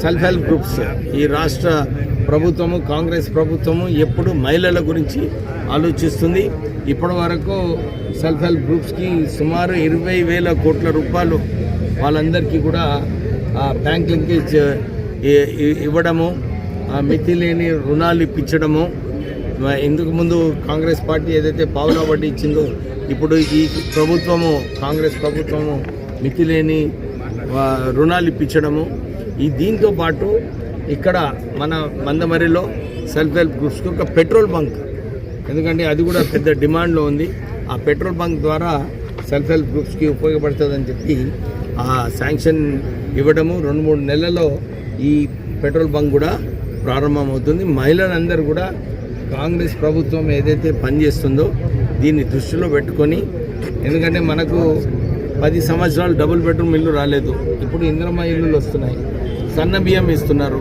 Self help groups ఈ రాష్ట్ర ప్రభుత్వము కాంగ్రెస్ ప్రభుత్వము ఎప్పుడు మహిళల గురించి ఆలోచిస్తుంది. ఇప్పటి వరకు సెల్ఫ్ హెల్ప్ గ్రూప్స్కి సుమారు 20,000 కోట్ల రూపాయలు వాళ్ళందరికీ కూడా బ్యాంక్ లింకేజ్ ఇవ్వడము, మితి లేని రుణాలు ఇప్పించడము. ఇందుకు ముందు కాంగ్రెస్ పార్టీ ఏదైతే పావులా వడ్డీ ఇచ్చిందో ఇప్పుడు ఈ ప్రభుత్వము కాంగ్రెస్ ప్రభుత్వము మితి లేని రుణాలు ఇప్పించడము. దీంతో పాటు ఇక్కడ మన మందమరిలో సెల్ఫ్ హెల్ప్ గ్రూప్స్కి ఒక పెట్రోల్ బంక్, ఎందుకంటే అది కూడా పెద్ద డిమాండ్లో ఉంది. ఆ పెట్రోల్ బంక్ ద్వారా సెల్ఫ్ హెల్ప్ గ్రూప్స్కి ఉపయోగపడుతుందని చెప్పి ఆ శాంక్షన్ ఇవ్వడము. 2-3 నెలల్లో ఈ పెట్రోల్ బంక్ కూడా ప్రారంభమవుతుంది. మహిళలందరూ కూడా కాంగ్రెస్ ప్రభుత్వం ఏదైతే పనిచేస్తుందో దీన్ని దృష్టిలో పెట్టుకొని, ఎందుకంటే మనకు 10 సంవత్సరాలు డబుల్ బెడ్రూమ్ ఇల్లు రాలేదు, ఇప్పుడు ఇందిరమ్మ ఇల్లులు వస్తున్నాయి, సన్న బియ్యం ఇస్తున్నారు.